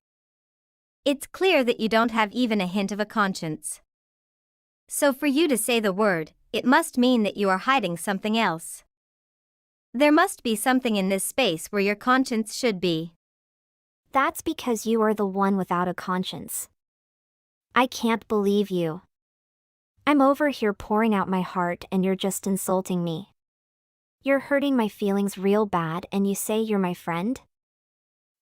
It's clear that you don't have even a hint of a conscience. So for you to say the word, it must mean that you are hiding something else. There must be something in this space where your conscience should be. That's because you are the one without a conscience. I can't believe you. I'm over here pouring out my heart and you're just insulting me. You're hurting my feelings real bad and you say you're my friend?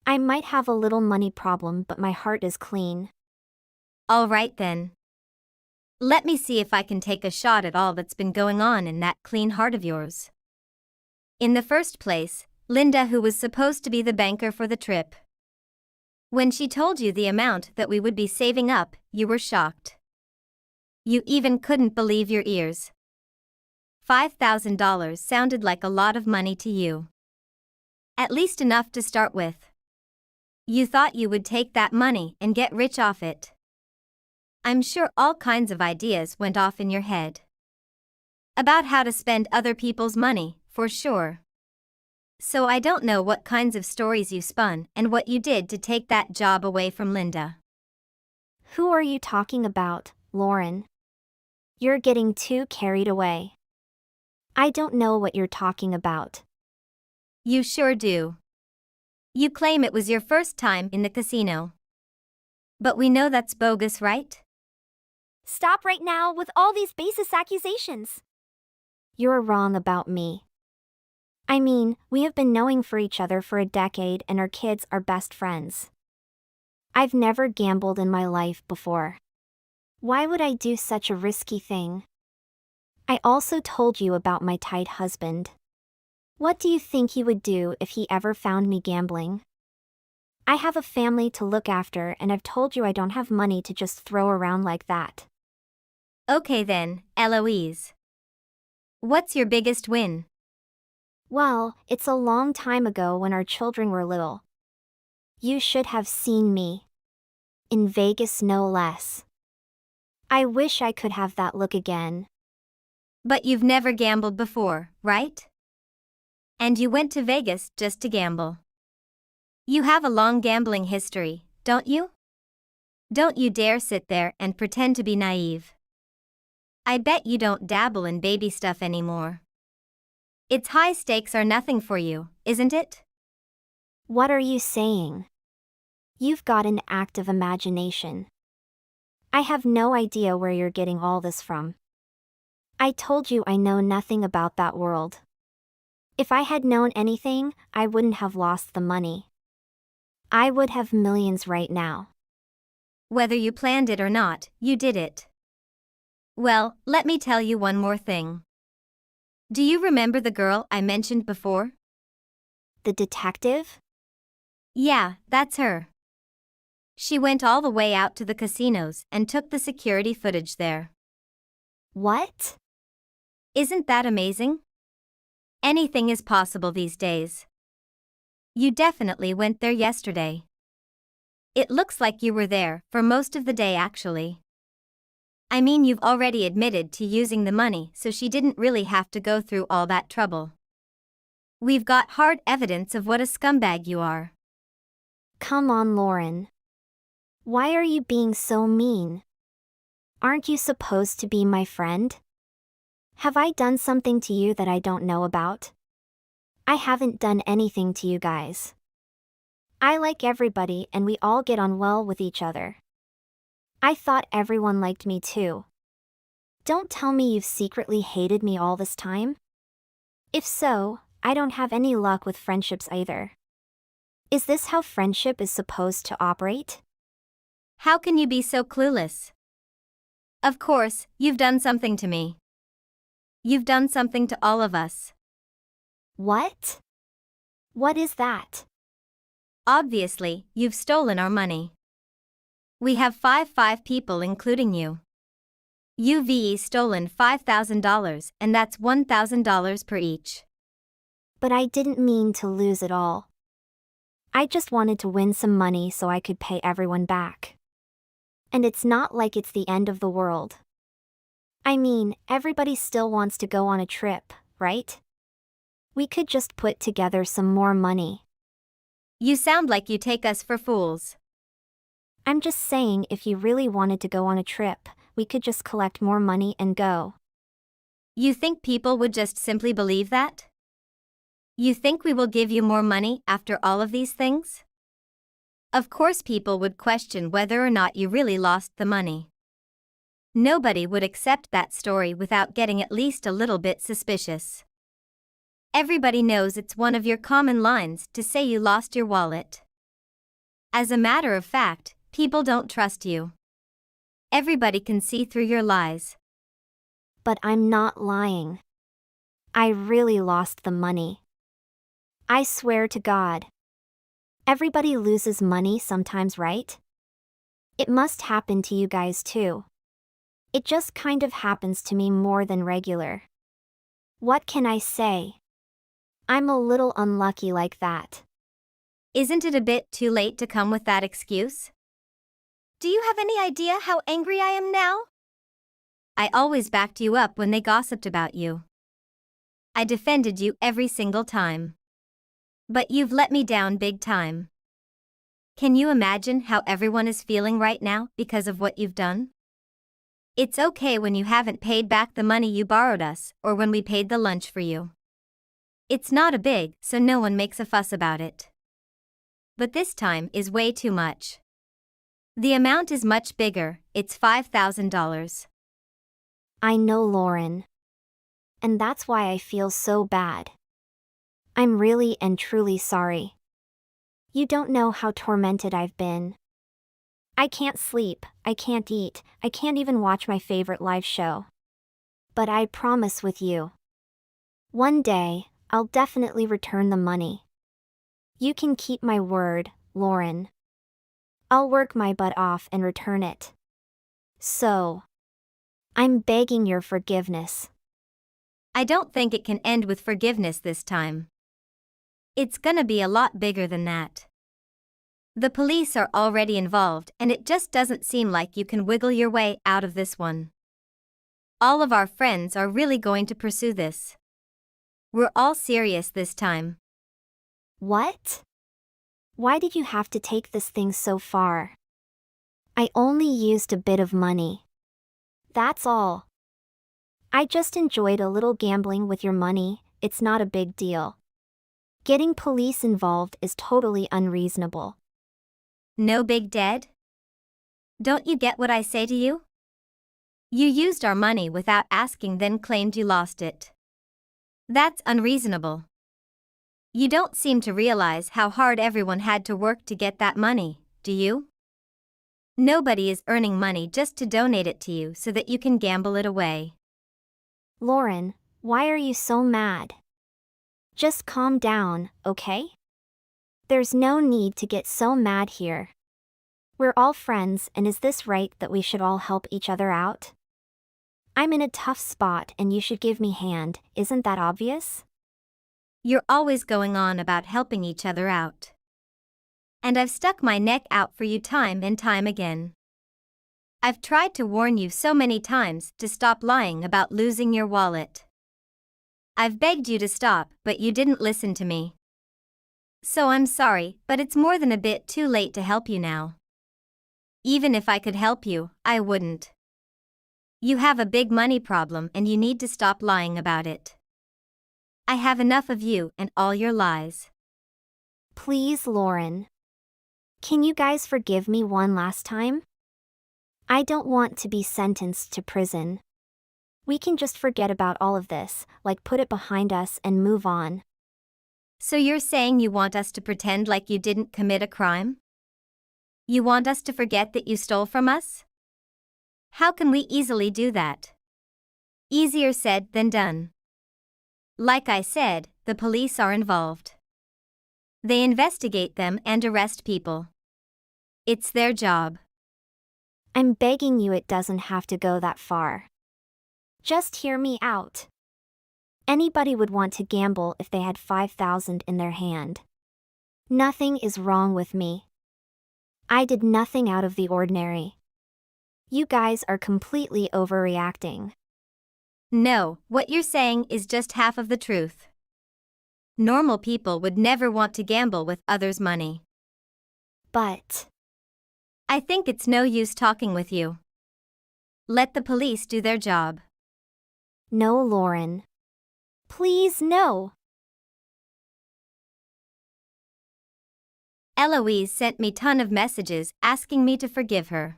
I might have a little money problem, but my heart is clean. All right then. Let me see if I can take a shot at all that's been going on in that clean heart of yours. In the first place, Linda, who was supposed to be the banker for the trip. When she told you the amount that we would be saving up, you were shocked. You even couldn't believe your ears. $5,000 sounded like a lot of money to you. At least enough to start with. You thought you would take that money and get rich off it. I'm sure all kinds of ideas went off in your head. About how to spend other people's money, for sure. So I don't know what kinds of stories you spun and what you did to take that job away from Linda. Who are you talking about, Lauren? You're getting too carried away. I don't know what you're talking about. You sure do. You claim it was your first time in the casino. But we know that's bogus, right? Stop right now with all these baseless accusations. You're wrong about me. I mean, we have been knowing for each other for a decade and our kids are best friends. I've never gambled in my life before. Why would I do such a risky thing? I also told you about my tight husband. What do you think he would do if he ever found me gambling? I have a family to look after and I've told you I don't have money to just throw around like that. Okay then, Eloise. What's your biggest win? Well, it's a long time ago when our children were little. You should have seen me. In Vegas, no less. I wish I could have that look again. But you've never gambled before, right? And you went to Vegas just to gamble. You have a long gambling history, don't you? Don't you dare sit there and pretend to be naive. I bet you don't dabble in baby stuff anymore. It's high stakes are nothing for you, isn't it? What are you saying? You've got an active imagination. I have no idea where you're getting all this from. I told you I know nothing about that world. If I had known anything, I wouldn't have lost the money. I would have millions right now. Whether you planned it or not, you did it. Well, let me tell you one more thing. Do you remember the girl I mentioned before? The detective? Yeah, that's her. She went all the way out to the casinos and took the security footage there. What? Isn't that amazing? Anything is possible these days. You definitely went there yesterday. It looks like you were there for most of the day actually. I mean, you've already admitted to using the money, so she didn't really have to go through all that trouble. We've got hard evidence of what a scumbag you are. Come on, Lauren. Why are you being so mean? Aren't you supposed to be my friend? Have I done something to you that I don't know about? I haven't done anything to you guys. I like everybody and we all get on well with each other. I thought everyone liked me too. Don't tell me you've secretly hated me all this time. If so, I don't have any luck with friendships either. Is this how friendship is supposed to operate? How can you be so clueless? Of course, you've done something to me. You've done something to all of us. What? What is that? Obviously, you've stolen our money. We have five people including you. You've stolen $5,000 and that's $1,000 per each. But I didn't mean to lose it all. I just wanted to win some money so I could pay everyone back. And it's not like it's the end of the world. I mean, everybody still wants to go on a trip, right? We could just put together some more money. You sound like you take us for fools. I'm just saying if you really wanted to go on a trip, we could just collect more money and go. You think people would just simply believe that? You think we will give you more money after all of these things? Of course people would question whether or not you really lost the money. Nobody would accept that story without getting at least a little bit suspicious. Everybody knows it's one of your common lines to say you lost your wallet. As a matter of fact, people don't trust you. Everybody can see through your lies. But I'm not lying. I really lost the money. I swear to God. Everybody loses money sometimes, right? It must happen to you guys too. It just kind of happens to me more than regular. What can I say? I'm a little unlucky like that. Isn't it a bit too late to come with that excuse? Do you have any idea how angry I am now? I always backed you up when they gossiped about you. I defended you every single time. But you've let me down big time. Can you imagine how everyone is feeling right now because of what you've done? It's okay when you haven't paid back the money you borrowed us or when we paid the lunch for you. It's not a big, so no one makes a fuss about it. But this time is way too much. The amount is much bigger, it's $5,000. I know, Lauren. And that's why I feel so bad. I'm really and truly sorry. You don't know how tormented I've been. I can't sleep, I can't eat, I can't even watch my favorite live show. But I promise with you. One day, I'll definitely return the money. You can keep my word, Lauren. I'll work my butt off and return it. So, I'm begging your forgiveness. I don't think it can end with forgiveness this time. It's gonna be a lot bigger than that. The police are already involved and it just doesn't seem like you can wiggle your way out of this one. All of our friends are really going to pursue this. We're all serious this time. What? Why did you have to take this thing so far? I only used a bit of money. That's all. I just enjoyed a little gambling with your money, it's not a big deal. Getting police involved is totally unreasonable. No big dead? Don't you get what I say to you? You used our money without asking, then claimed you lost it. That's unreasonable. You don't seem to realize how hard everyone had to work to get that money, do you? Nobody is earning money just to donate it to you so that you can gamble it away. Lauren, why are you so mad? Just calm down, okay? There's no need to get so mad here. We're all friends, and is this right that we should all help each other out? I'm in a tough spot and you should give me a hand, isn't that obvious? You're always going on about helping each other out. And I've stuck my neck out for you time and time again. I've tried to warn you so many times to stop lying about losing your wallet. I've begged you to stop, but you didn't listen to me. So I'm sorry, but it's more than a bit too late to help you now. Even if I could help you, I wouldn't. You have a big money problem and you need to stop lying about it. I have enough of you and all your lies. Please, Lauren. Can you guys forgive me one last time? I don't want to be sentenced to prison. We can just forget about all of this, like put it behind us and move on. So you're saying you want us to pretend like you didn't commit a crime? You want us to forget that you stole from us? How can we easily do that? Easier said than done. Like I said, the police are involved. They investigate them and arrest people. It's their job. I'm begging you, it doesn't have to go that far. Just hear me out. Anybody would want to gamble if they had 5,000 in their hand. Nothing is wrong with me. I did nothing out of the ordinary. You guys are completely overreacting. No, what you're saying is just half of the truth. Normal people would never want to gamble with others' money. But I think it's no use talking with you. Let the police do their job. no, Lauren. Please, no. Eloise sent me ton of messages asking me to forgive her.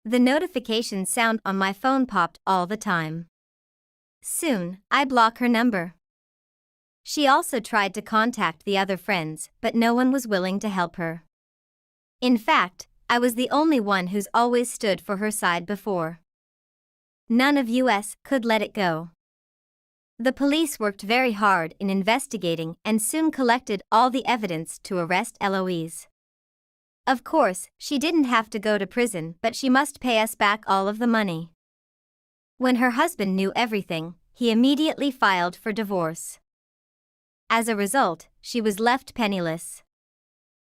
The notification sound on my phone popped all the time. Soon, I block her number. She also tried to contact the other friends, but no one was willing to help her. In fact, I was the only one who's always stood for her side before. None of us could let it go. The police worked very hard in investigating and soon collected all the evidence to arrest Eloise. Of course, she didn't have to go to prison, but she must pay us back all of the money. When her husband knew everything, he immediately filed for divorce. As a result, she was left penniless.